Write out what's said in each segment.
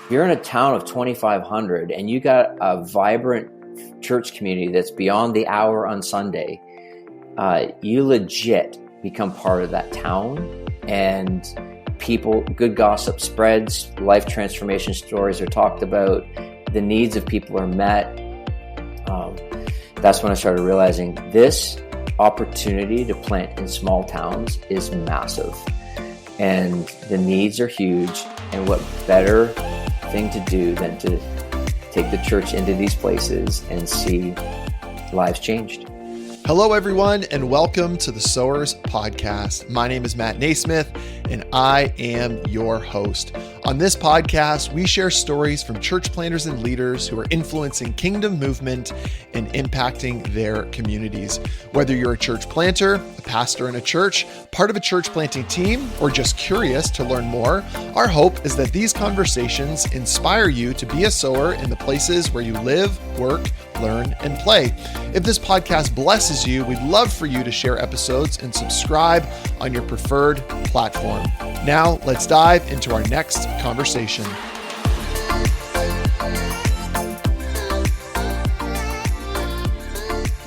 you're in a town of 2,500 and you got a vibrant church community that's beyond the hour on Sunday, you legit become part of that town, and people, good gossip spreads, life transformation stories are talked about, the needs of people are met. That's when I started realizing this opportunity to plant in small towns is massive, and the needs are huge, and what better thing to do than to take the church into these places and see lives changed. Hello, everyone, and welcome to the Sowers Podcast. My name is Matt Naismith, and I am your host. On this podcast, we share stories from church planters and leaders who are influencing kingdom movement and impacting their communities. Whether you're a church planter, a pastor in a church, part of a church planting team, or just curious to learn more, our hope is that these conversations inspire you to be a sower in the places where you live, work, learn, and play. If this podcast blesses you, we'd love for you to share episodes and subscribe on your preferred platform. Now, let's dive into our next conversation.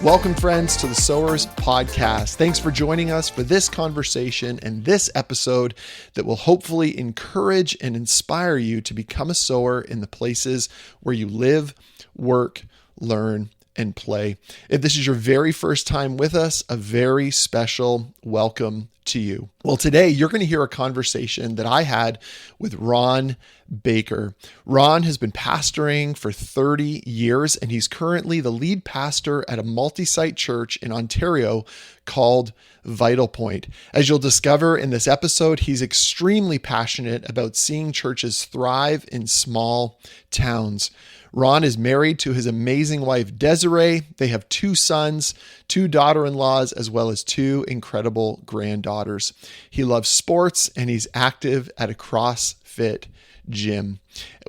Welcome, friends, to the Sowers Podcast. Thanks for joining us for this conversation and this episode that will hopefully encourage and inspire you to become a sower in the places where you live, work, learn, and play. If this is your very first time with us, a very special welcome to you. Well, today you're going to hear a conversation that I had with Ron Baker. Ron has been pastoring for 30 years, and he's currently the lead pastor at a multi-site church in Ontario called Vitalpoint. As you'll discover in this episode, he's extremely passionate about seeing churches thrive in small towns. Ron is married to his amazing wife, Desiree. They have 2 sons, 2 daughter-in-laws, as well as 2 incredible granddaughters. He loves sports, and he's active at a CrossFit gym.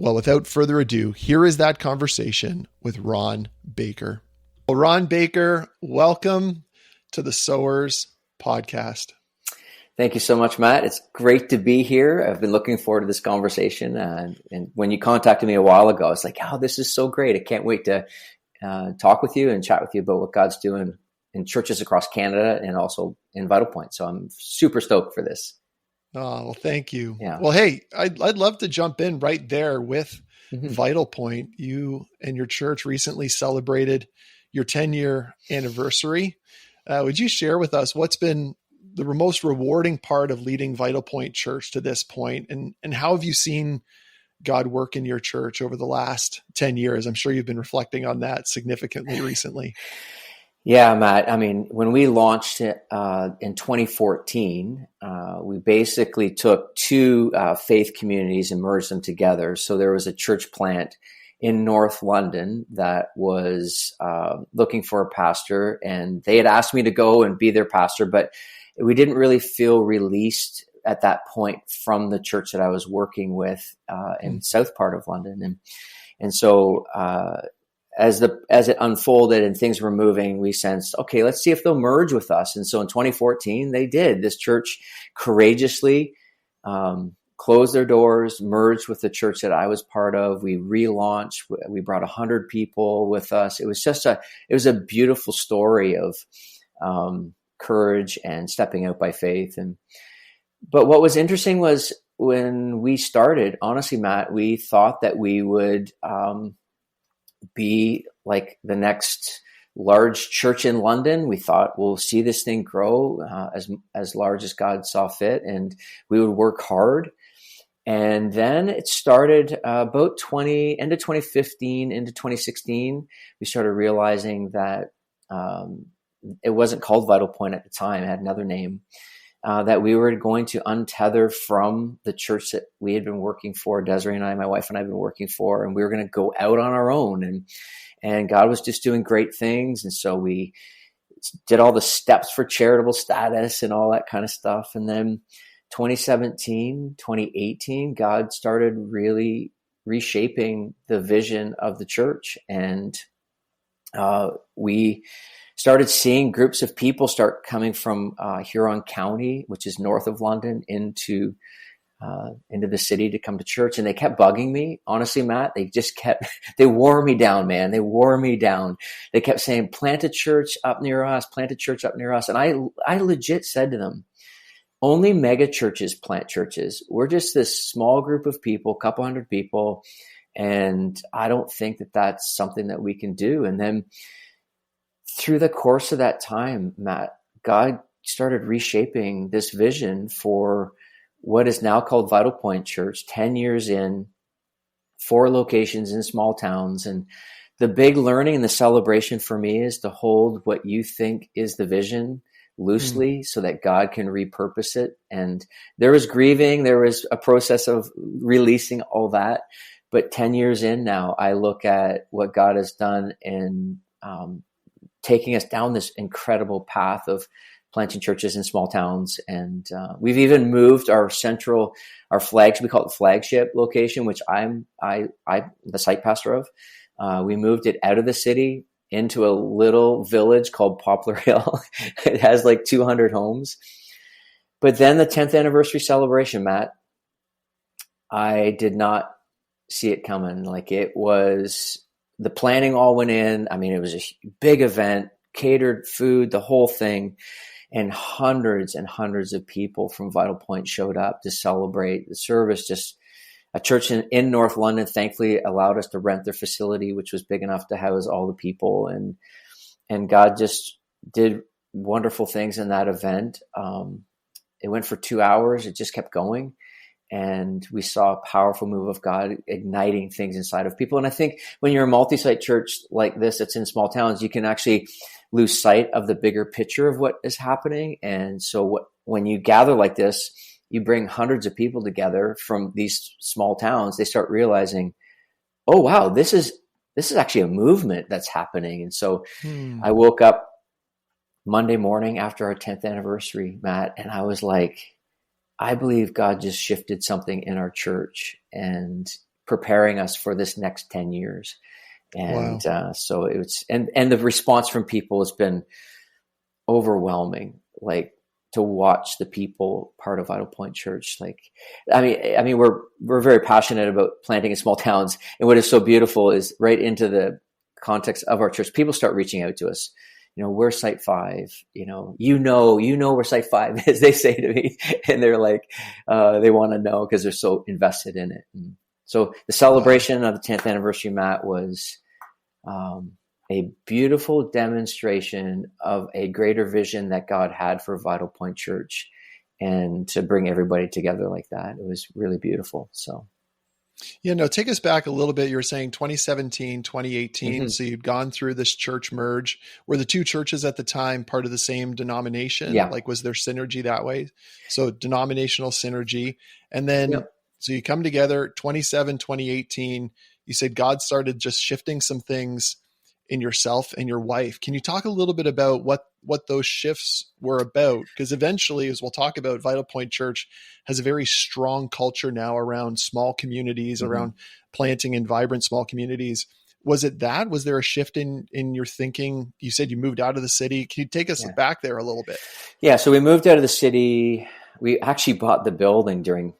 Well, without further ado, here is that conversation with Ron Baker. Well, Ron Baker, welcome to the Sowers Podcast. Thank you so much, Matt. It's great to be here. I've been looking forward to this conversation. And when you contacted me a while ago, I was like, oh, this is so great. I can't wait to talk with you and chat with you about what God's doing in churches across Canada and also in Vitalpoint. So I'm super stoked for this. Oh, well, thank you. Yeah. Well, hey, I'd love to jump in right there with Mm-hmm. Vitalpoint. You and your church recently celebrated your 10-year anniversary. Would you share with us what's been the most rewarding part of leading Vitalpoint Church to this point, and how have you seen God work in your church over the last 10 years? I'm sure you've been reflecting on that significantly recently. Yeah, Matt. I mean, when we launched it in 2014, we basically took 2 faith communities and merged them together. So there was a church plant in North London that was looking for a pastor, and they had asked me to go and be their pastor, but we didn't really feel released at that point from the church that I was working with in south part of London. And so as it unfolded and things were moving, we sensed, okay, let's see if they'll merge with us. And so in 2014, they did. This church courageously closed their doors, merged with the church that I was part of. We relaunched. We brought 100 people with us. It was a beautiful story of courage and stepping out by faith. But what was interesting was when we started, honestly, Matt, we thought that we would be like the next large church in London. We thought we'll see this thing grow as large as God saw fit, and we would work hard. And then it started about end of 2015 into 2016. We started realizing that it wasn't called Vitalpoint at the time; it had another name. That we were going to untether from the church that we had been working for, Desiree and I, my wife and I, have been working for, and we were going to go out on our own. And God was just doing great things, and so we did all the steps for charitable status and all that kind of stuff. And then 2017, 2018, God started really reshaping the vision of the church, and we started seeing groups of people start coming from Huron County, which is north of London, into into the city to come to church, and they kept bugging me. Honestly, Matt, they wore me down, man. They wore me down. They kept saying, plant a church up near us, plant a church up near us. And I legit said to them, only mega churches plant churches. We're just this small group of people, a couple hundred people. And I don't think that that's something that we can do. And then through the course of that time, Matt, God started reshaping this vision for what is now called Vitalpoint Church, 10 years in, 4 locations in small towns. And the big learning and the celebration for me is to hold what you think is the vision loosely so that God can repurpose it. And there was grieving, there was a process of releasing all that. But 10 years in now, I look at what God has done in taking us down this incredible path of planting churches in small towns. And we've even moved our flagship, we call it flagship location, which I'm the site pastor of. We moved it out of the city into a little village called Poplar Hill. It has like 200 homes. But then the 10th anniversary celebration, Matt, I did not see it coming. Like, it was, the planning all went in. I mean, it was a big event, catered food, the whole thing. And hundreds of people from Vitalpoint showed up to celebrate the service. Just a church in North London, thankfully, allowed us to rent their facility, which was big enough to house all the people. And God just did wonderful things in that event. It went for 2 hours. It just kept going. And we saw a powerful move of God igniting things inside of people. And I think when you're a multi-site church like this, that's in small towns, you can actually lose sight of the bigger picture of what is happening. And so when you gather like this, you bring hundreds of people together from these small towns. They start realizing, oh, wow, this is actually a movement that's happening. And so I woke up Monday morning after our 10th anniversary, Matt, and I was like, I believe God just shifted something in our church and preparing us for this next 10 years. And so it's, and the response from people has been overwhelming, like, to watch the people part of Vitalpoint Church. Like, I mean, we're very passionate about planting in small towns. And what is so beautiful is right into the context of our church, people start reaching out to us. You know, we're Site 5, you know where Site 5 is, they say to me, and they're like, they want to know because they're so invested in it. And so the celebration of the 10th anniversary, Matt, was a beautiful demonstration of a greater vision that God had for Vitalpoint Church, and to bring everybody together like that. It was really beautiful. So. Yeah, no, take us back a little bit. You were saying 2017, 2018. Mm-hmm. So you'd gone through this church merge. Were the two churches at the time part of the same denomination? Yeah. Like, was there synergy that way? So denominational synergy. And then, So you come together 2018, you said God started just shifting some things in yourself and your wife. Can you talk a little bit about what those shifts were about? Because eventually, as we'll talk about, Vitalpoint Church has a very strong culture now around small communities, around planting in vibrant small communities. Was it that? Was there a shift in your thinking? You said you moved out of the city. Can you take us back there a little bit? Yeah. So we moved out of the city. We actually bought the building during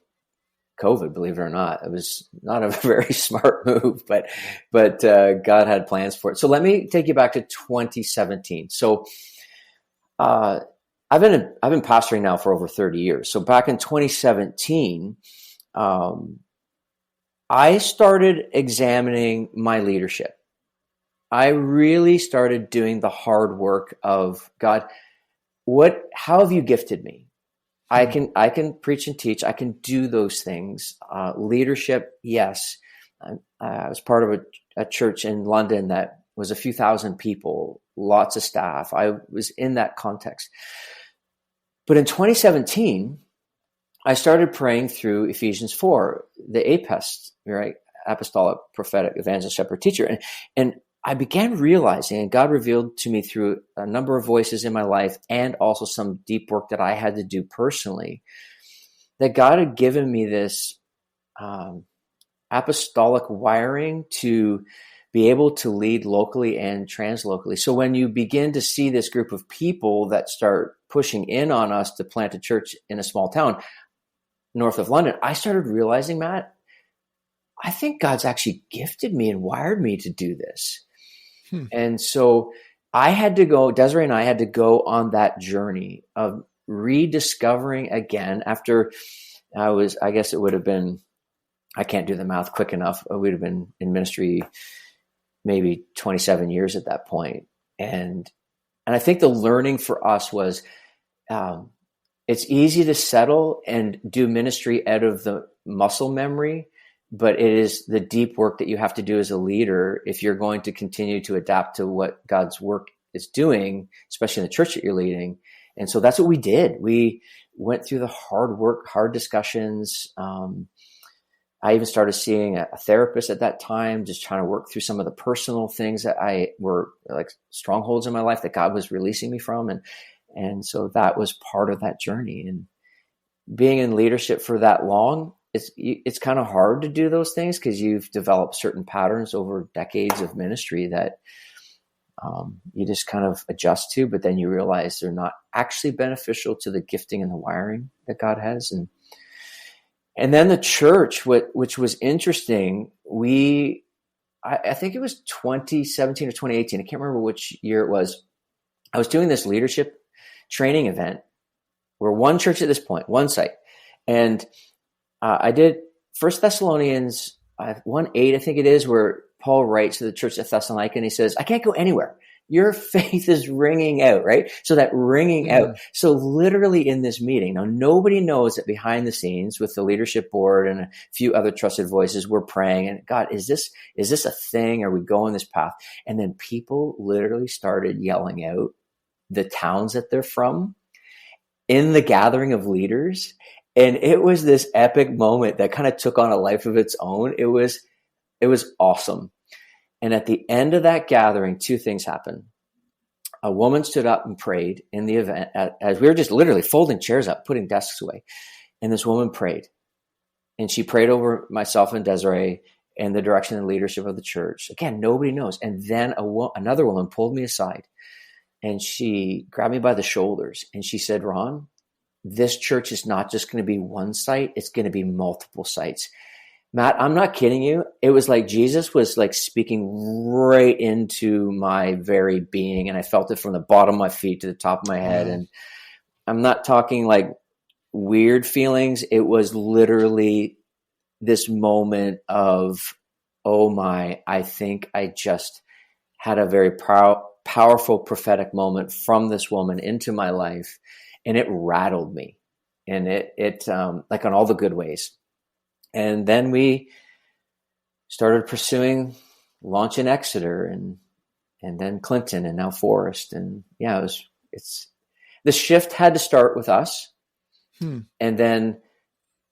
COVID, believe it or not. It was not a very smart move, but God had plans for it. So let me take you back to 2017. So I've been pastoring now for over 30 years. So back in 2017, I started examining my leadership. I really started doing the hard work of, God, how have you gifted me? I can preach and teach. I can do those things. Leadership, yes. I was part of a church in London that was a few thousand people, lots of staff. I was in that context. But in 2017, I started praying through Ephesians 4, the APEST, right? Apostolic, Prophetic, Evangelist, Shepherd, Teacher. And I began realizing, and God revealed to me through a number of voices in my life, and also some deep work that I had to do personally, that God had given me this apostolic wiring to be able to lead locally and translocally. So when you begin to see this group of people that start pushing in on us to plant a church in a small town, north of London, I started realizing, Matt, I think God's actually gifted me and wired me to do this. And so Desiree and I had to go on that journey of rediscovering again after I guess it would have been, I can't do the math quick enough. We would have been in ministry maybe 27 years at that point. And I think the learning for us was, it's easy to settle and do ministry out of the muscle memory, but it is the deep work that you have to do as a leader if you're going to continue to adapt to what God's work is doing, especially in the church that you're leading. And so that's what we did. We went through the hard work, hard discussions. I even started seeing a therapist at that time, just trying to work through some of the personal things that were like strongholds in my life that God was releasing me from. And so that was part of that journey. And being in leadership for that long, it's kind of hard to do those things because you've developed certain patterns over decades of ministry that you just kind of adjust to, but then you realize they're not actually beneficial to the gifting and the wiring that God has. And then the church, which was interesting, I think it was 2017 or 2018. I can't remember which year it was. I was doing this leadership training event. We're one church at this point, one site. And I did 1 Thessalonians 1:8, I think it is, where Paul writes to the church at Thessalonica and he says, I can't go anywhere. Your faith is ringing out, right? So that ringing out. So literally in this meeting, now nobody knows that behind the scenes with the leadership board and a few other trusted voices, we're praying and God, is this a thing? Are we going this path? And then people literally started yelling out the towns that they're from in the gathering of leaders. And it was this epic moment that kind of took on a life of its own. It was awesome. And at the end of that gathering, two things happened. A woman stood up and prayed in the event as we were just literally folding chairs up, putting desks away. And this woman prayed. And she prayed over myself and Desiree and the direction and leadership of the church. Again, nobody knows. And then another woman pulled me aside and she grabbed me by the shoulders and she said, Ron, this church is not just going to be one site. It's going to be multiple sites. Matt, I'm not kidding you. It was like Jesus was like speaking right into my very being. And I felt it from the bottom of my feet to the top of my head. And I'm not talking like weird feelings. It was literally this moment of, oh my, I think I just had a very powerful prophetic moment from this woman into my life. And it rattled me. And it like on all the good ways. And then we started pursuing launch in Exeter and then Clinton and now Forest. And yeah, it's the shift had to start with us. And then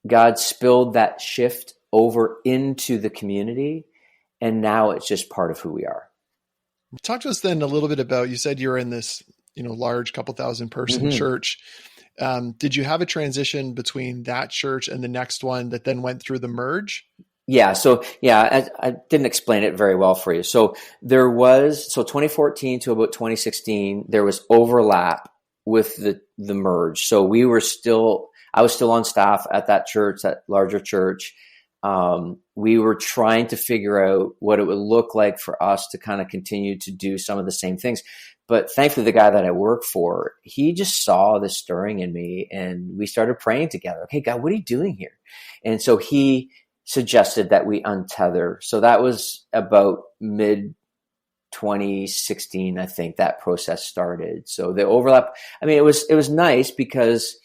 God spilled that shift over into the community. And now it's just part of who we are. Talk to us then a little bit about, you said you're in this, large couple thousand person church. Did you have a transition between that church and the next one that then went through the merge? Yeah. So I didn't explain it very well for you. So 2014 to about 2016, there was overlap with the merge. So I was still on staff at that church, that larger church. We were trying to figure out what it would look like for us to kind of continue to do some of the same things. But thankfully, the guy that I work for, he just saw the stirring in me and we started praying together. Okay, God, what are you doing here? And so he suggested that we untether. So that was about mid 2016, I think that process started. So the overlap, it was nice because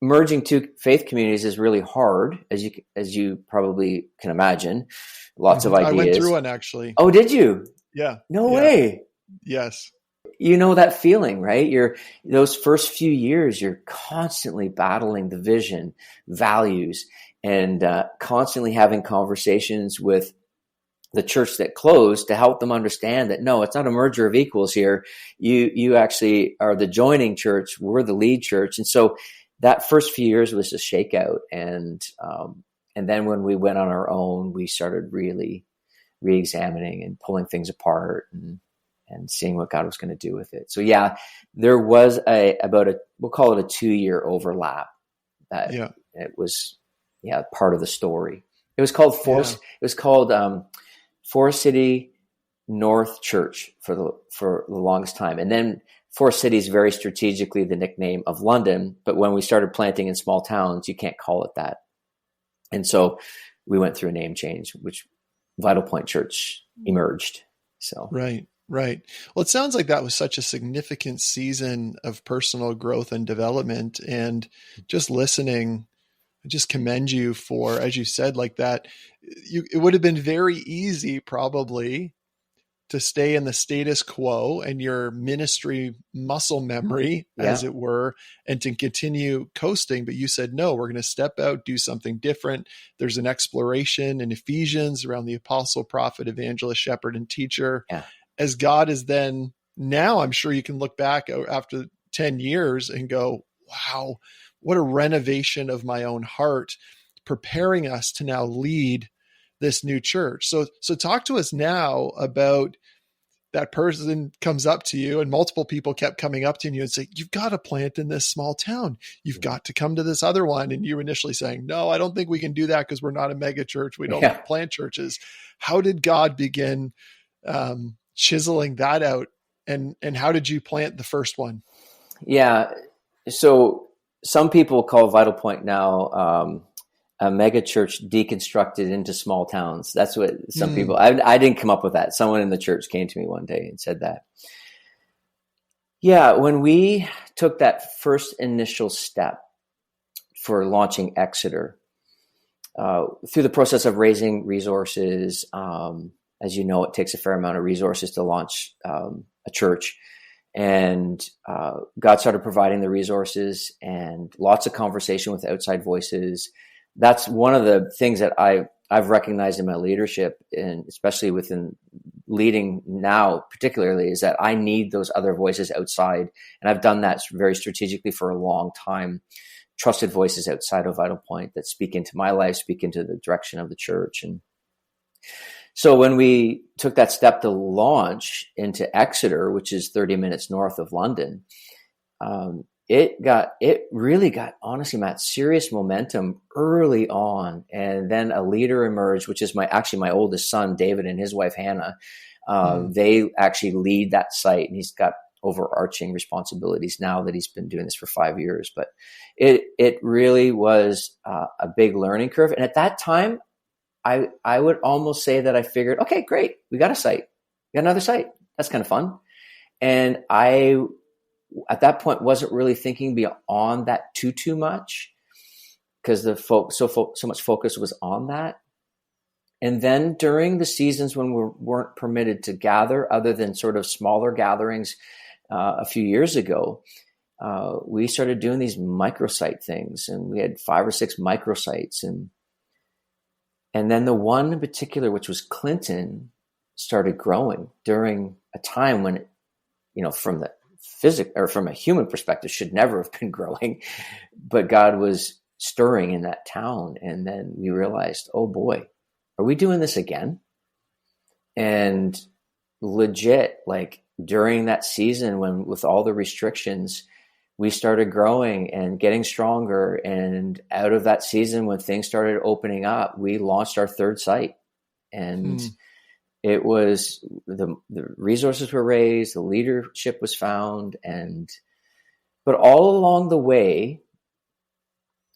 merging two faith communities is really hard, as you probably can imagine. Lots of ideas. I went through one actually. Oh, did you? Yeah. No way. Yes. You know that feeling, right? Those first few years, you're constantly battling the vision, values, and constantly having conversations with the church that closed to help them understand that, no, it's not a merger of equals here. You actually are the joining church. We're the lead church. And so that first few years was a shakeout. And then when we went on our own, we started really re-examining and pulling things apart and seeing what God was going to do with it. So yeah, there was we'll call it a 2-year overlap that it was, part of the story. It was called Forest. Yeah. It was called Forest City North Church for the longest time, and then Forest City is very strategically the nickname of London. But when we started planting in small towns, you can't call it that, and so we went through a name change, which Vitalpoint Church emerged. So right. Well, it sounds like that was such a significant season of personal growth and development, and just listening. I just commend you for, as you said, like that. It would have been very easy, probably, to stay in the status quo and your ministry muscle memory, as it were, and to continue coasting. But you said, no, we're going to step out, do something different. There's an exploration in Ephesians around the apostle, prophet, evangelist, shepherd, and teacher. Yeah. As God is then, now I'm sure you can look back after 10 years and go, wow, what a renovation of my own heart, preparing us to now lead this new church. So talk to us now about that person comes up to you, and multiple people kept coming up to you and say, you've got to plant in this small town. You've got to come to this other one. And you initially saying, no, I don't think we can do that because we're not a mega church. We don't plant churches. How did God begin chiseling that out? And how did you plant the first one? Yeah. So some people call Vitalpoint now a mega church deconstructed into small towns. That's what some people, I didn't come up with that. Someone in the church came to me one day and said that. Yeah, when we took that first initial step for launching Exeter, through the process of raising resources, as you know, it takes a fair amount of resources to launch a church. And God started providing the resources and lots of conversation with outside voices. That's one of the things that I've recognized in my leadership, and especially within leading now, particularly, is that I need those other voices outside. And I've done that very strategically for a long time. Trusted voices outside of Vitalpoint that speak into my life, speak into the direction of the church. And so when we took that step to launch into Exeter, which is 30 minutes north of London, it really got, honestly, Matt, serious momentum early on. And then a leader emerged, which is my oldest son, David, and his wife, Hannah. They actually lead that site, and he's got overarching responsibilities now that he's been doing this for 5 years. But it really was a big learning curve. And at that time, I would almost say that I figured, okay, great. We got a site. We got another site. That's kind of fun. And I, at that point, wasn't really thinking beyond that too much, because so much focus was on that. And then during the seasons when we weren't permitted to gather, other than sort of smaller gatherings a few years ago, we started doing these microsite things, and we had 5 or 6 microsites. And then the one in particular, which was Clinton, started growing during a time when it, from the from a human perspective, should never have been growing, but God was stirring in that town. And then we realized, oh boy, are we doing this again? And legit, like during that season, when with all the restrictions, we started growing and getting stronger. And out of that season, when things started opening up, we launched our 3rd site. And it was the resources were raised, the leadership was found. But all along the way,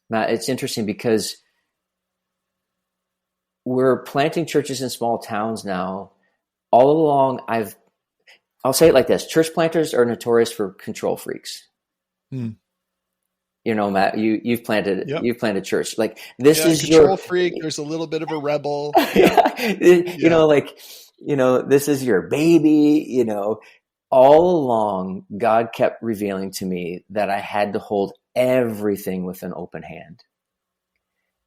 Matt, it's interesting because we're planting churches in small towns now. All along, I'll say it like this: church planters are notorious for control freaks. Matt, you've planted church. Like this is control freak. There's a little bit of a rebel. This is your baby. All along, God kept revealing to me that I had to hold everything with an open hand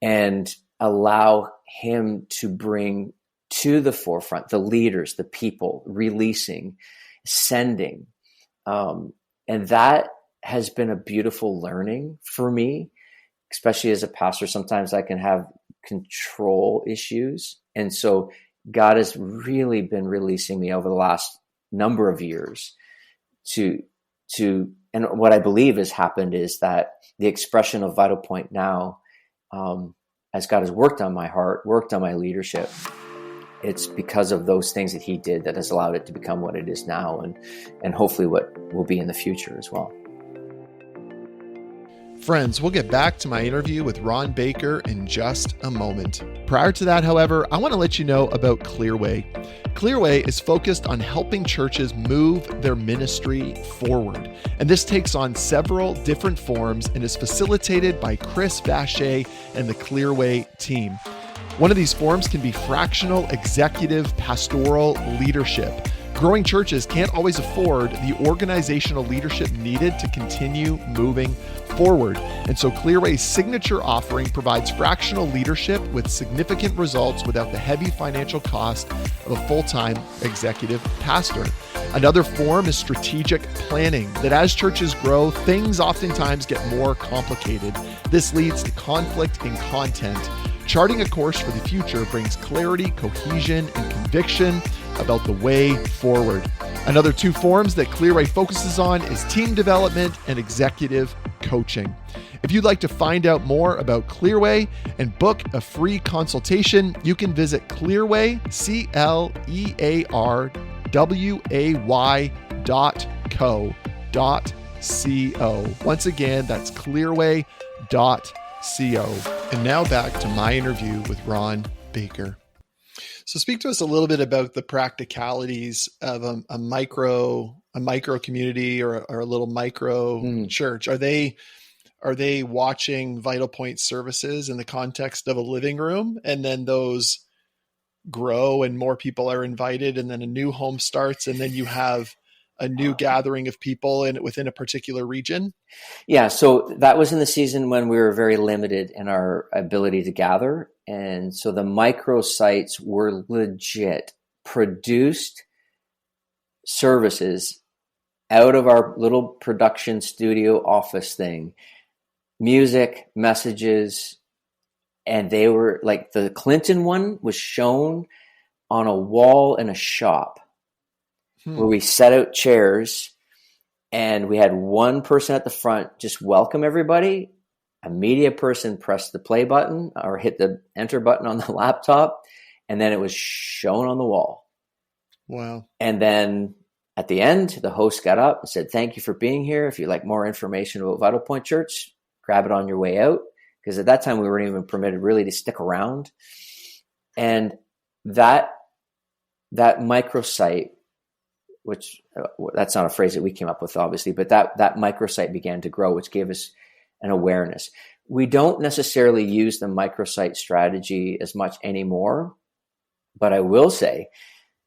and allow Him to bring to the forefront the leaders, the people, releasing, sending, and that has been a beautiful learning for me, especially as a pastor. Sometimes I can have control issues. And so God has really been releasing me over the last number of years to, and what I believe has happened is that the expression of Vitalpoint now as God has worked on my heart, worked on my leadership, it's because of those things that he did that has allowed it to become what it is now, and hopefully what will be in the future as well. Friends, we'll get back to my interview with Ron Baker in just a moment. Prior to that, however, I want to let you know about Clearway. Clearway is focused on helping churches move their ministry forward. And this takes on several different forms and is facilitated by Chris Vache and the Clearway team. One of these forms can be fractional executive pastoral leadership. Growing churches can't always afford the organizational leadership needed to continue moving forward. And so Clearway's signature offering provides fractional leadership with significant results without the heavy financial cost of a full-time executive pastor. Another form is strategic planning, that as churches grow, things oftentimes get more complicated. This leads to conflict in content. Charting a course for the future brings clarity, cohesion, and conviction about the way forward. Another two forms that Clearway focuses on is team development and executive coaching. If you'd like to find out more about Clearway and book a free consultation, you can visit Clearway, clearway.co.co. Once again, that's clearway.co. And now back to my interview with Ron Baker. So speak to us a little bit about the practicalities of a micro community or a little micro church. Are they watching Vitalpoint services in the context of a living room, and then those grow and more people are invited, and then a new home starts, and then you have a new gathering of people within a particular region? Yeah, so that was in the season when we were very limited in our ability to gather. And so the microsites were legit produced services out of our little production studio office thing, music, messages, and they were like, the Clinton one was shown on a wall in a shop where we set out chairs, and we had one person at the front just welcome everybody. A media person pressed the play button or hit the enter button on the laptop, and then it was shown on the wall. Wow. And then at the end, the host got up and said, "Thank you for being here. If you'd like more information about Vitalpoint Church, grab it on your way out." Because at that time, we weren't even permitted really to stick around. And that microsite, which that's not a phrase that we came up with, obviously, but that microsite began to grow, which gave us an awareness. We don't necessarily use the microsite strategy as much anymore, but I will say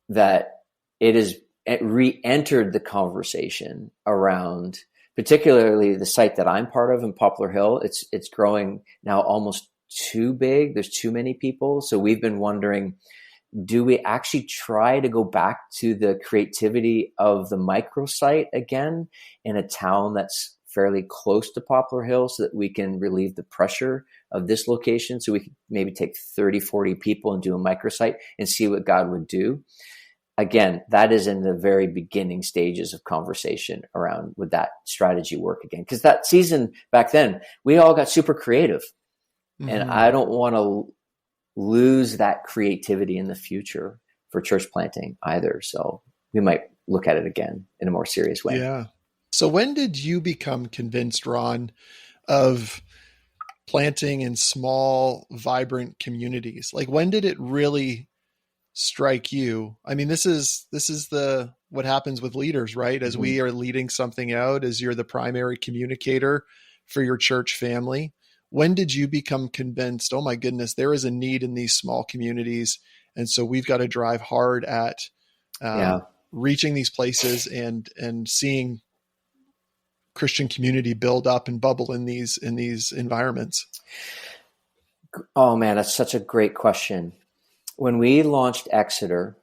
that it re-entered the conversation around, particularly the site that I'm part of in Poplar Hill. It's growing now almost too big. There's too many people. So we've been wondering, do we actually try to go back to the creativity of the microsite again in a town that's fairly close to Poplar Hill, so that we can relieve the pressure of this location? So we could maybe take 30, 40 people and do a microsite and see what God would do. Again, that is in the very beginning stages of conversation around, would that strategy work again? Because that season back then, we all got super creative. Mm-hmm. And I don't want to lose that creativity in the future for church planting either. So we might look at it again in a more serious way. Yeah. So when did you become convinced, Ron, of planting in small, vibrant communities? Like, when did it really strike you? I mean, this is what happens with leaders, right? As we are leading something out, as you're the primary communicator for your church family. When did you become convinced, oh my goodness, there is a need in these small communities, and so we've got to drive hard at reaching these places and seeing Christian community build up and bubble in these environments? Oh man, that's such a great question. When we launched Exeter,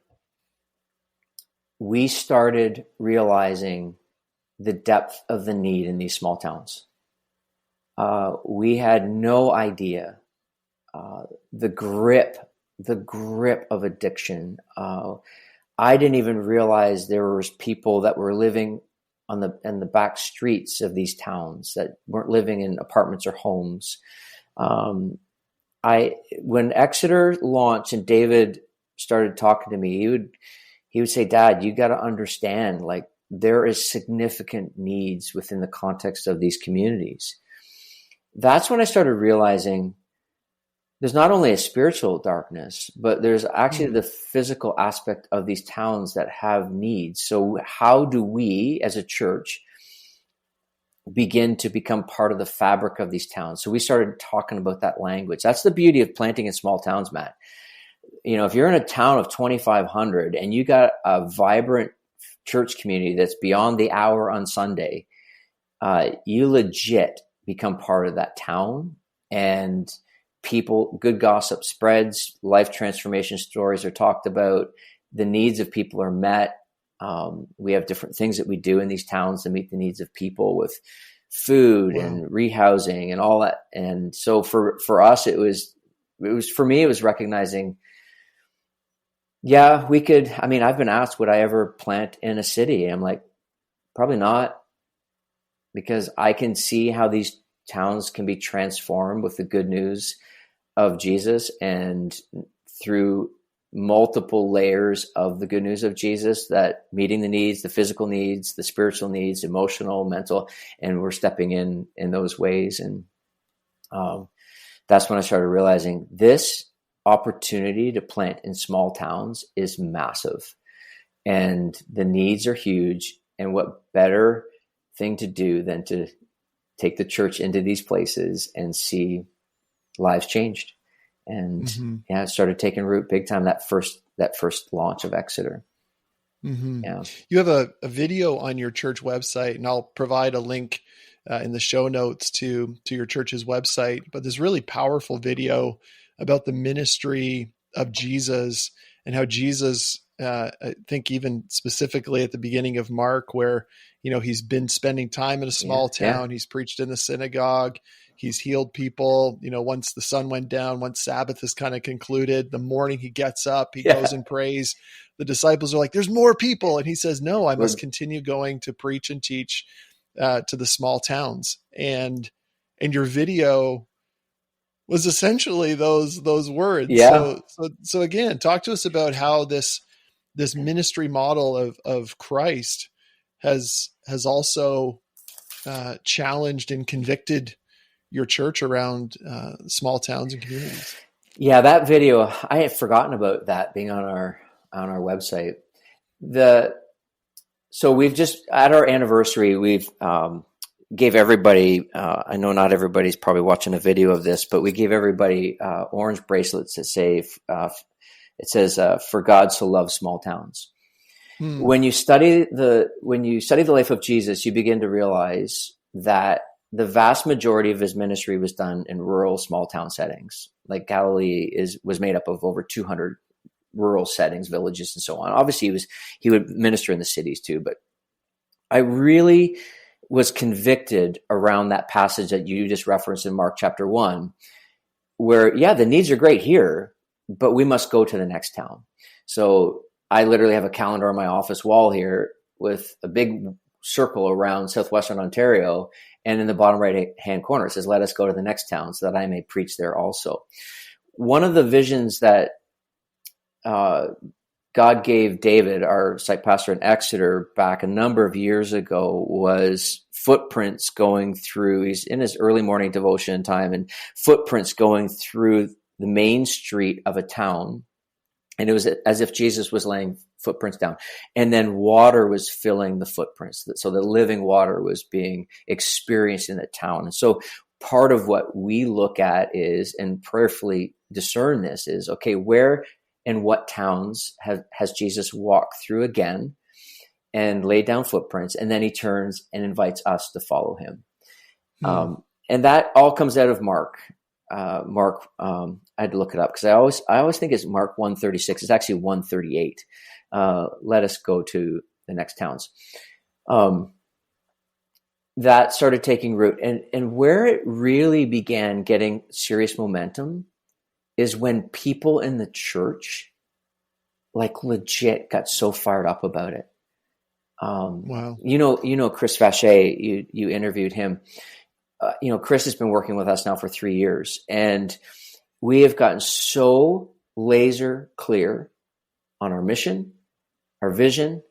we started realizing the depth of the need in these small towns. We had no idea the grip of addiction. I didn't even realize there was people that were living in the back streets of these towns that weren't living in apartments or homes. when Exeter launched and David started talking to me, he would say, Dad, you got to understand, like, there is significant needs within the context of these communities. That's when I started realizing there's not only a spiritual darkness, but there's actually the physical aspect of these towns that have needs. So how do we as a church begin to become part of the fabric of these towns? So we started talking about that language. That's the beauty of planting in small towns, Matt. If you're in a town of 2,500 and you got a vibrant church community that's beyond the hour on Sunday, you legit become part of that town, and good gossip spreads, life transformation stories are talked about, the needs of people are met. We have different things that we do in these towns to meet the needs of people with food and rehousing and all that. And so for us, it was recognizing, yeah, we could. I mean, I've been asked, would I ever plant in a city? I'm like, probably not, because I can see how these towns can be transformed with the good news of Jesus, and through multiple layers of the good news of Jesus, that meeting the needs, the physical needs, the spiritual needs, emotional, mental, and we're stepping in those ways. And that's when I started realizing this opportunity to plant in small towns is massive, and the needs are huge. And what better thing to do than to take the church into these places and see lives changed. And it started taking root big time, that first launch of Exeter. Yeah. You have a video on your church website, and I'll provide a link in the show notes to your church's website, but this really powerful video about the ministry of Jesus and how Jesus, I think even specifically at the beginning of Mark, where, he's been spending time in a small town. He's preached in the synagogue. He's healed people. Once the sun went down, once Sabbath is kind of concluded, the morning he gets up, he goes and prays. The disciples are like, there's more people. And he says, no, I must continue going to preach and teach to the small towns. And your video was essentially those words. Yeah. So again, talk to us about how this ministry model of Christ has also challenged and convicted your church around small towns and communities. Yeah, that video, I had forgotten about that being on our website. So we've just, at our anniversary, we've gave everybody, I know not everybody's probably watching a video of this, but we gave everybody orange bracelets that say, it says, for God so loves small towns. When you study the life of Jesus, you begin to realize that the vast majority of his ministry was done in rural, small town settings. Like Galilee was made up of over 200 rural settings, villages, and so on. Obviously, he would minister in the cities too. But I really was convicted around that passage that you just referenced in Mark chapter 1, where, the needs are great here, but we must go to the next town. So I literally have a calendar on my office wall here with a big circle around southwestern Ontario. And in the bottom right-hand corner, it says, let us go to the next town so that I may preach there also. One of the visions that God gave David, our site pastor in Exeter, back a number of years ago, was footprints going through, he's in his early morning devotion time, and footprints going through the main street of a town. And it was as if Jesus was laying footprints down, and then water was filling the footprints. So the living water was being experienced in the town. And so part of what we look at is, and prayerfully discern this, is, okay, where and what towns has Jesus walked through again and laid down footprints, and then he turns and invites us to follow him. And that all comes out of Mark. I had to look it up because I always think it's Mark 1:36. It's actually 1:38. Let us go to the next towns. That started taking root, and where it really began getting serious momentum is when people in the church, like, legit got so fired up about it. Wow. Chris Vacher, you interviewed him. Chris has been working with us now for 3 years, and we have gotten so laser clear on our mission, our vision,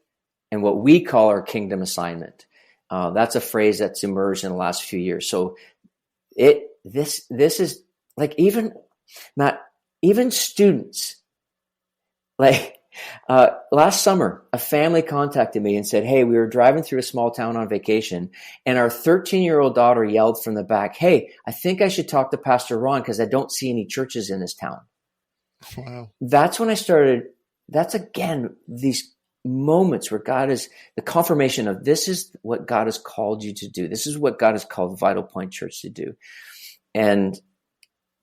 and what we call our kingdom assignment. That's a phrase that's emerged in the last few years. So this is like, even Matt, even students, like last summer, a family contacted me and said, hey, we were driving through a small town on vacation, and our 13-year-old daughter yelled from the back, hey, I think I should talk to Pastor Ron because I don't see any churches in this town. Wow. That's when I started. That's, again, these moments where God is the confirmation of, this is what God has called you to do. This is what God has called Vitalpoint Church to do. And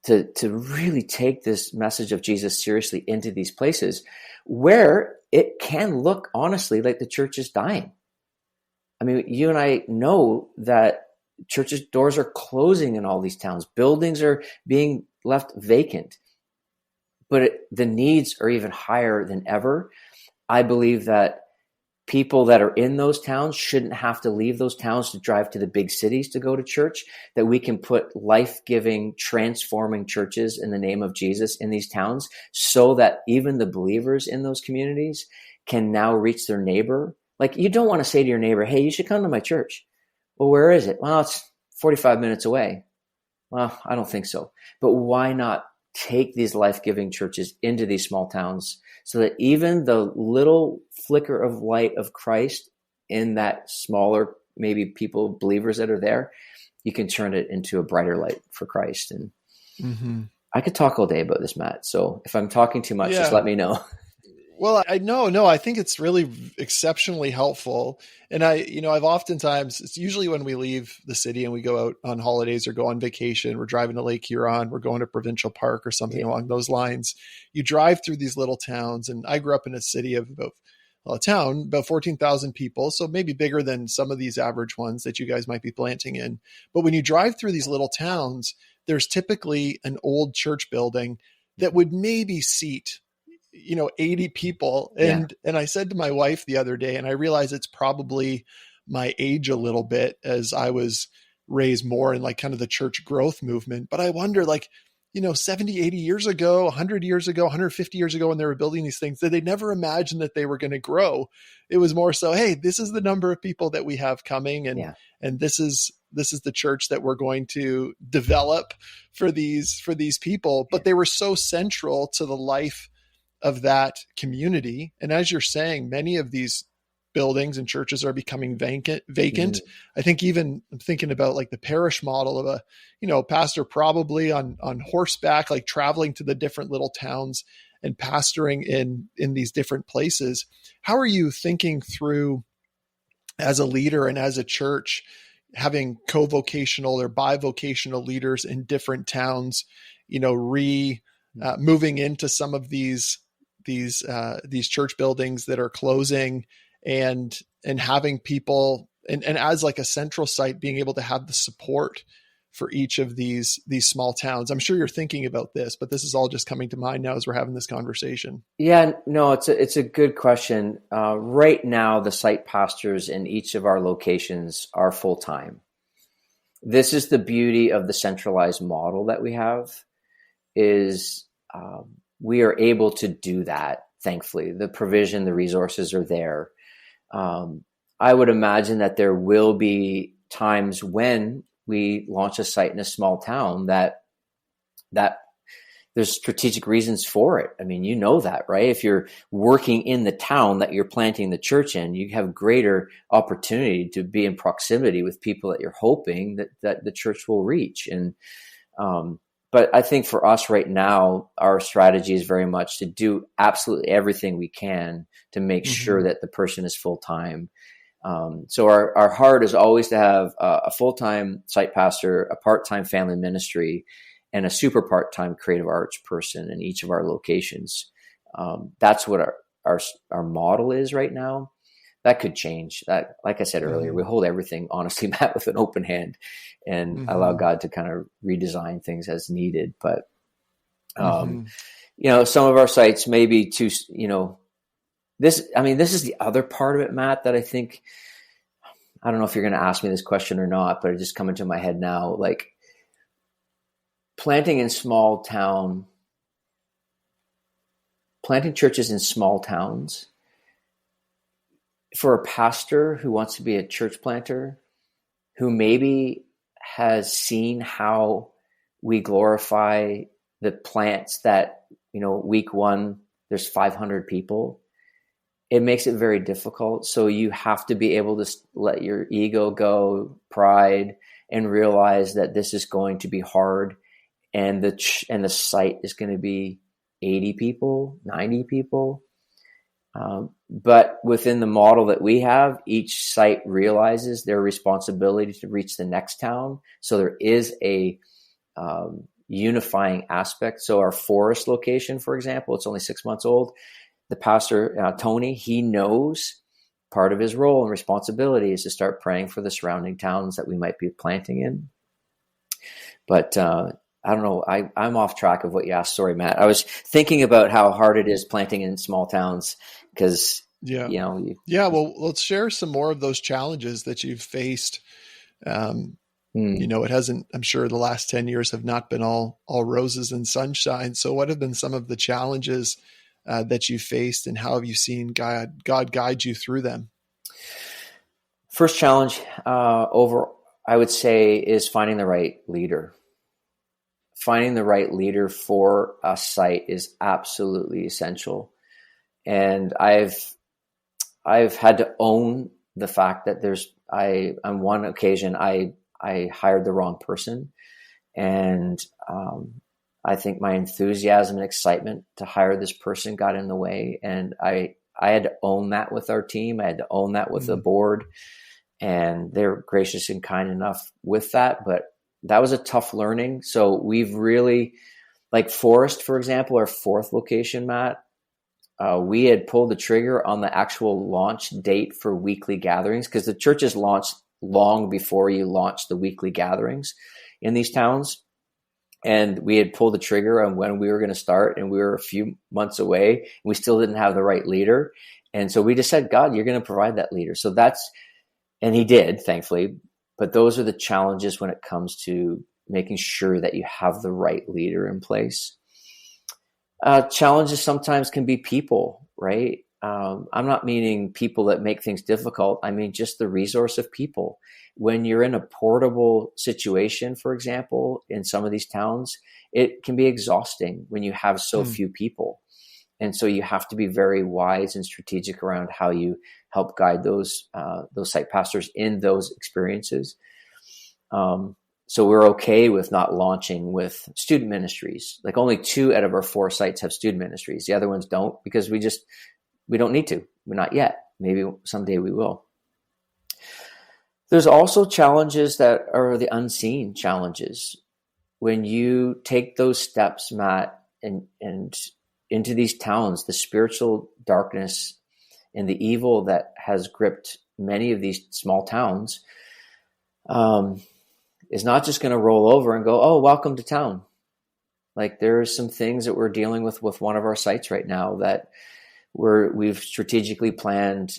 to really take this message of Jesus seriously into these places where it can look, honestly, like the church is dying. I mean, you and I know that churches' doors are closing in all these towns. Buildings are being left vacant. But the needs are even higher than ever. I believe that people that are in those towns shouldn't have to leave those towns to drive to the big cities to go to church, that we can put life-giving, transforming churches in the name of Jesus in these towns, so that even the believers in those communities can now reach their neighbor. Like, you don't want to say to your neighbor, hey, you should come to my church. Well, where is it? Well, it's 45 minutes away. Well, I don't think so. But why not take these life-giving churches into these small towns, so that even the little flicker of light of Christ in that smaller, maybe people, believers that are there, you can turn it into a brighter light for Christ. And I could talk all day about this, Matt. So if I'm talking too much, just let me know. Well, I think it's really exceptionally helpful. And I've oftentimes, it's usually when we leave the city and we go out on holidays or go on vacation, we're driving to Lake Huron, we're going to Provincial Park or something along those lines. You drive through these little towns, and I grew up in a city of about 14,000 people. So maybe bigger than some of these average ones that you guys might be planting in. But when you drive through these little towns, there's typically an old church building that would maybe seat 80 people. And I said to my wife the other day, and I realize it's probably my age a little bit, as I was raised more in like kind of the church growth movement. But I wonder, 70, 80 years ago, 100 years ago, 150 years ago, when they were building these things, that they never imagined that they were going to grow. It was more so, hey, this is the number of people that we have coming. And this is the church that we're going to develop for these people. But they were so central to the life of that community. And as you're saying, many of these buildings and churches are becoming vacant. I think even I'm thinking about like the parish model of a, pastor probably on horseback, like traveling to the different little towns and pastoring in these different places. How are you thinking through, as a leader and as a church, having co-vocational or bivocational leaders in different towns, moving into some of these church buildings that are closing, and having people and as like a central site, being able to have the support for each of these small towns? I'm sure you're thinking about this, but this is all just coming to mind now as we're having this conversation. Yeah, no, it's a good question. Right now, the site pastors in each of our locations are full-time. This is the beauty of the centralized model that we have, is we are able to do that. Thankfully, the provision, the resources are there. I would imagine that there will be times when we launch a site in a small town that there's strategic reasons for it. I mean, that, right? If you're working in the town that you're planting the church in, you have greater opportunity to be in proximity with people that you're hoping that the church will reach. And, but I think for us right now, our strategy is very much to do absolutely everything we can to make sure that the person is full-time. So our heart is always to have a full-time site pastor, a part-time family ministry, and a super part-time creative arts person in each of our locations. That's what our model is right now. That could change. That, like I said earlier, we hold everything, honestly, Matt, with an open hand, and allow God to kind of redesign things as needed. But, some of our sites may be too, this is the other part of it, Matt, that I think, I don't know if you're going to ask me this question or not, but it just come into my head now. Like, planting churches in small towns, for a pastor who wants to be a church planter, who maybe has seen how we glorify the plants that, week one, there's 500 people. It makes it very difficult. So you have to be able to let your ego go, pride, and realize that this is going to be hard. And the site is going to be 80 people, 90 people. But within the model that we have, each site realizes their responsibility to reach the next town. So there is a unifying aspect. So our Forest location, for example, it's only 6 months old. The pastor, Tony, he knows part of his role and responsibility is to start praying for the surrounding towns that we might be planting in. But I don't know. I'm off track of what you asked. Sorry, Matt. I was thinking about how hard it is planting in small towns because, Well, let's share some more of those challenges that you've faced. It hasn't, I'm sure the last 10 years have not been all roses and sunshine. So what have been some of the challenges that you faced, and how have you seen God guide you through them? First challenge I would say, is finding the right leader. Finding the right leader for a site is absolutely essential. And I've had to own the fact that on one occasion, I hired the wrong person. And I think my enthusiasm and excitement to hire this person got in the way. And I had to own that with our team. I had to own that with the board. And they're gracious and kind enough with that. But that was a tough learning. So we've really, like Forest, for example, our fourth location, Matt, we had pulled the trigger on the actual launch date for weekly gatherings, because the church is launched long before you launch the weekly gatherings in these towns. And we had pulled the trigger on when we were going to start, and we were a few months away, and we still didn't have the right leader. And so we just said, God, you're going to provide that leader. So and he did, thankfully. But those are the challenges when it comes to making sure that you have the right leader in place. Challenges sometimes can be people, right? I'm not meaning people that make things difficult. I mean, just the resource of people. When you're in a portable situation, for example, in some of these towns, it can be exhausting when you have so few people. And so you have to be very wise and strategic around how you help guide those site pastors in those experiences. So we're okay with not launching with student ministries. Like only 2 out of our 4 sites have student ministries. The other ones don't, because we don't need to. We're not yet. Maybe someday we will. There's also challenges that are the unseen challenges. When you take those steps, Matt, and into these towns, the spiritual darkness and the evil that has gripped many of these small towns is not just going to roll over and go, oh, welcome to town. Like there are some things that we're dealing with one of our sites right now that we've strategically planned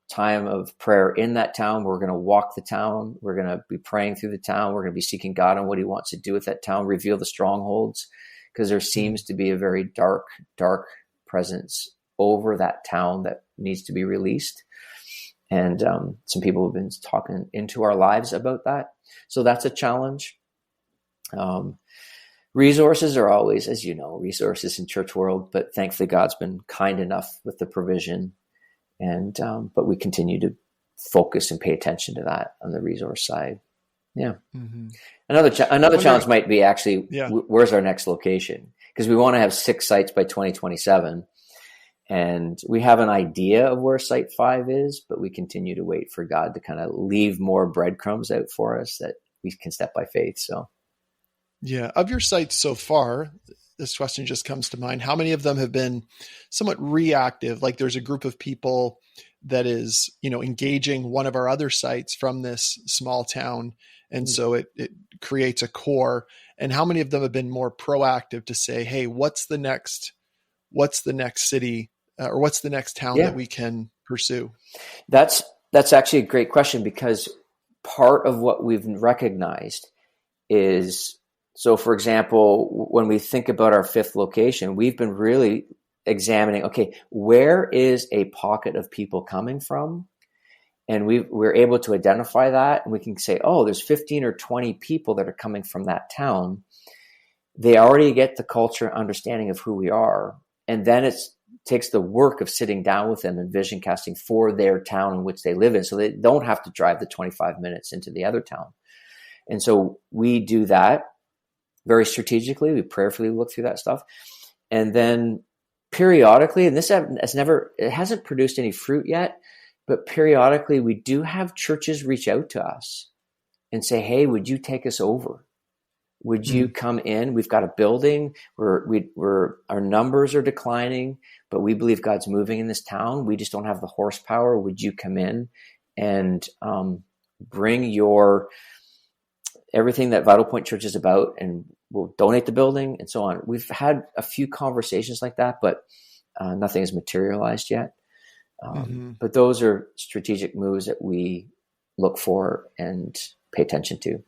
time of prayer in that town. We're going to walk the town. We're going to be praying through the town. We're going to be seeking God on what he wants to do with that town, reveal the strongholds, because there seems to be a very dark presence over that town that needs to be released. And some people have been talking into our lives about that. So that's a challenge. Resources are always, as you know, resources in church world, but thankfully God's been kind enough with the provision. And but we continue to focus and pay attention to that on the resource side. Yeah. Mm-hmm. Another challenge might be actually, where's our next location? Because we want to have 6 sites by 2027. And we have an idea of where site 5 is, but we continue to wait for God to kind of leave more breadcrumbs out for us that we can step by faith. So, yeah. Of your sites so far, this question just comes to mind. How many of them have been somewhat reactive? Like there's a group of people that is, engaging one of our other sites from this small town. And so it creates a core. And how many of them have been more proactive to say, hey, what's the next city or what's the next town that we can pursue? That's actually a great question, because part of what we've recognized is So for example, when we think about our fifth location, we've been really examining, okay, where is a pocket of people coming from? And we're able to identify that, and we can say, oh, there's 15 or 20 people that are coming from that town. They already get the culture understanding of who we are. And then it takes the work of sitting down with them and vision casting for their town in which they live in. So they don't have to drive the 25 minutes into the other town. And so we do that very strategically. We prayerfully look through that stuff. And then periodically, and it hasn't produced any fruit yet, but periodically we do have churches reach out to us and say, hey, would you take us over? Would you come in? We've got a building where our numbers are declining, but we believe God's moving in this town. We just don't have the horsepower. Would you come in and bring everything that Vitalpoint Church is about, and we'll donate the building and so on. We've had a few conversations like that, but nothing has materialized yet. But those are strategic moves that we look for and pay attention to.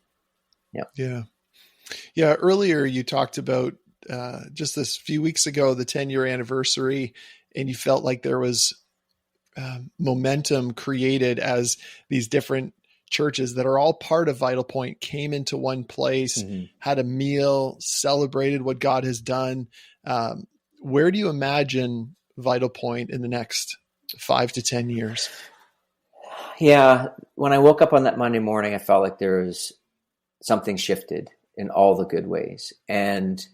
Yeah. Earlier you talked about just this few weeks ago, the 10-year anniversary, and you felt like there was momentum created as these different churches that are all part of Vitalpoint came into one place, had a meal, celebrated what God has done. Where do you imagine Vitalpoint in the next 5 to 10 years? Yeah. When I woke up on that Monday morning, I felt like there was something shifted in all the good ways. And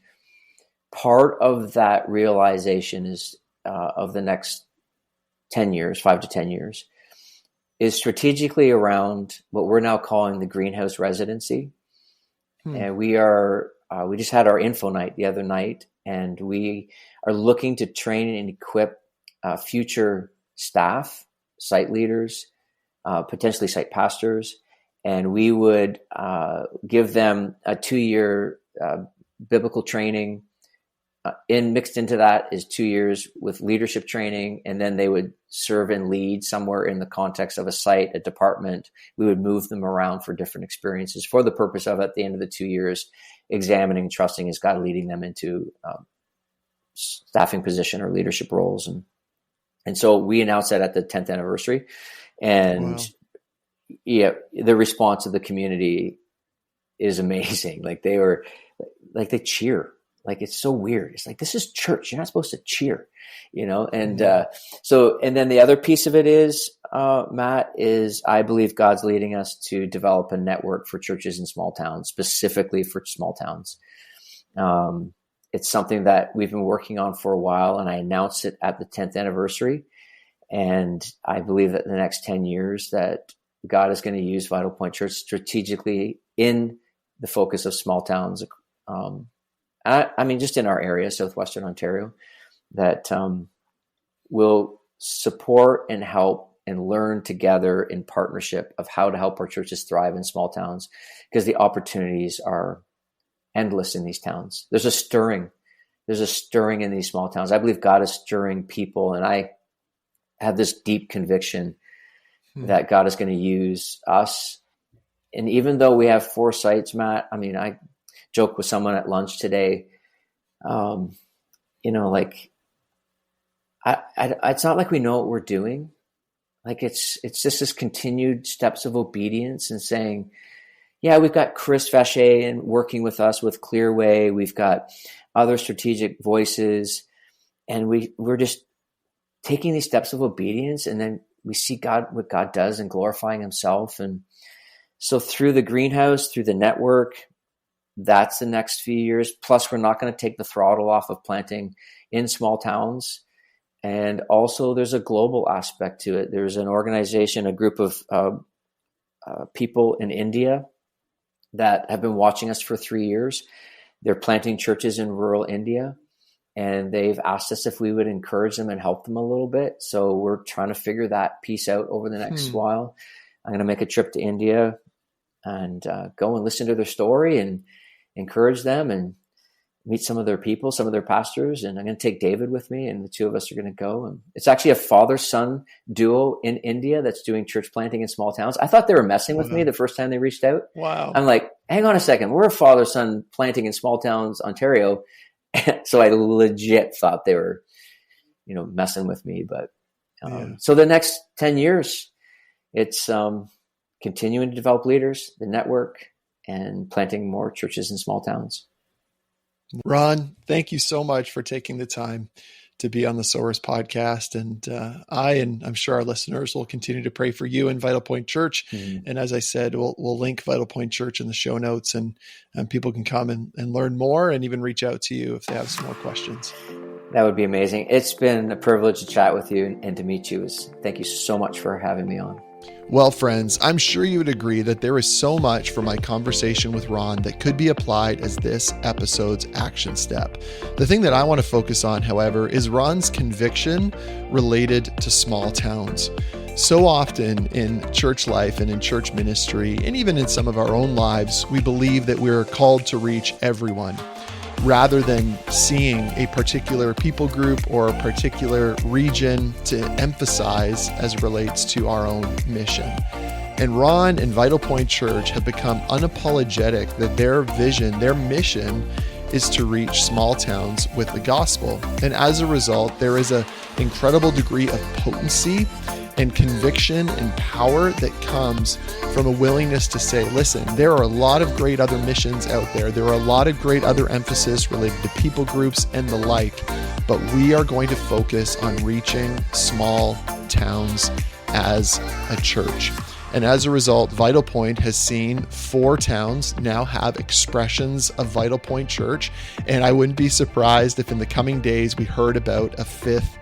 part of that realization is of the next 10 years, 5 to 10 years, is strategically around what we're now calling the greenhouse residency. And we just had our info night the other night, and we are looking to train and equip future staff, site leaders, potentially site pastors, and we would give them a 2-year biblical training. Mixed into that is 2 years with leadership training, and then they would serve and lead somewhere in the context of a site, a department. We would move them around for different experiences for the purpose of, at the end of the 2 years, examining, trusting, is God leading them into staffing position or leadership roles. And so we announced that at the 10th anniversary, and the response of the community is amazing. Like they cheer. Like, it's so weird. It's like, this is church. You're not supposed to cheer, And and then the other piece of it is, Matt, is I believe God's leading us to develop a network for churches in small towns, specifically for small towns. It's something that we've been working on for a while, and I announced it at the 10th anniversary. And I believe that in the next 10 years that God is going to use Vitalpoint Church strategically in the focus of small towns. Just in our area, Southwestern Ontario, that will support and help and learn together in partnership of how to help our churches thrive in small towns, because the opportunities are endless in these towns. There's a stirring in these small towns. I believe God is stirring people, and I have this deep conviction that God is going to use us. And even though we have 4 sites, Matt, I joked with someone at lunch today, it's not like we know what we're doing. Like it's just this continued steps of obedience and saying, yeah, we've got Chris Vacher and working with us with Clearway. We've got other strategic voices, and we're just taking these steps of obedience, and then we see what God does and glorifying himself. And so through the greenhouse, through the network, that's the next few years. Plus, we're not going to take the throttle off of planting in small towns. And also there's a global aspect to it. There's an organization, a group of people in India that have been watching us for 3 years. They're planting churches in rural India, and they've asked us if we would encourage them and help them a little bit. So we're trying to figure that piece out over the next while. I'm going to make a trip to India and go and listen to their story and encourage them. And meet some of their people, some of their pastors, and I'm going to take David with me, and the two of us are going to go. And it's actually a father-son duo in India that's doing church planting in small towns. I thought they were messing with me the first time they reached out. Wow. I'm like, hang on a second. We're a father-son planting in small towns, Ontario. So I legit thought they were, messing with me. But so the next 10 years, it's continuing to develop leaders, the network, and planting more churches in small towns. Ron, thank you so much for taking the time to be on the Sowers podcast. And and I'm sure our listeners will continue to pray for you and Vitalpoint Church. Mm-hmm. And as I said, we'll link Vitalpoint Church in the show notes, and people can come and learn more and even reach out to you if they have some more questions. That would be amazing. It's been a privilege to chat with you and to meet you. Thank you so much for having me on. Well, friends, I'm sure you would agree that there is so much from my conversation with Ron that could be applied as this episode's action step. The thing that I want to focus on, however, is Ron's conviction related to small towns. So often in church life and in church ministry, and even in some of our own lives, we believe that we're called to reach everyone, rather than seeing a particular people group or a particular region to emphasize as it relates to our own mission. And Ron and Vitalpoint Church have become unapologetic that their vision, their mission, is to reach small towns with the gospel. And as a result, there is an incredible degree of potency and conviction and power that comes from a willingness to say, listen, there are a lot of great other missions out there. There are a lot of great other emphasis related to people groups and the like, but we are going to focus on reaching small towns as a church. And as a result, Vitalpoint has seen 4 towns now have expressions of Vitalpoint Church. And I wouldn't be surprised if in the coming days we heard about a 5th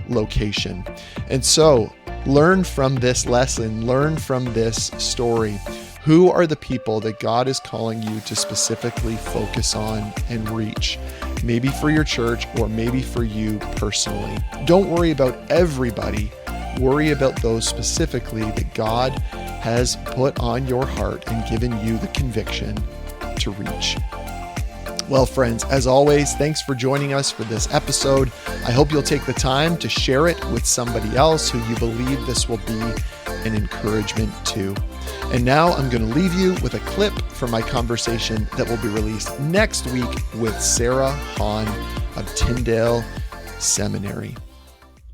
location. And so, learn from this lesson, learn from this story. Who are the people that God is calling you to specifically focus on and reach? Maybe for your church or maybe for you personally. Don't worry about everybody. Worry about those specifically that God has put on your heart and given you the conviction to reach. Well, friends, as always, thanks for joining us for this episode. I hope you'll take the time to share it with somebody else who you believe this will be an encouragement to. And now I'm going to leave you with a clip from my conversation that will be released next week with Sarah Hahn of Tyndale Seminary.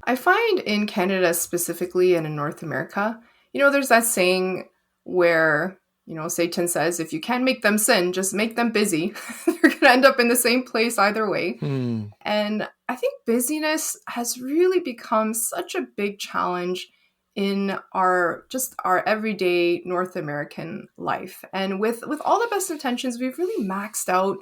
I find in Canada specifically and in North America, there's that saying where Satan says, if you can't make them sin, just make them busy. They're going to end up in the same place either way. And I think busyness has really become such a big challenge in our everyday North American life. And with all the best intentions, we've really maxed out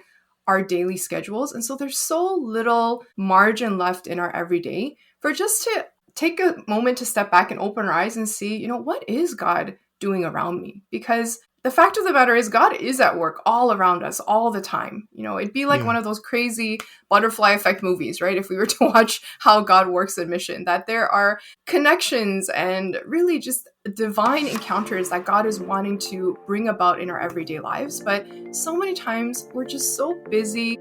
our daily schedules. And so there's so little margin left in our everyday for just to take a moment to step back and open our eyes and see, what is God doing around me? Because the fact of the matter is God is at work all around us all the time. It'd be like one of those crazy butterfly effect movies, right? If we were to watch how God works in mission, that there are connections and really just divine encounters that God is wanting to bring about in our everyday lives. But so many times we're just so busy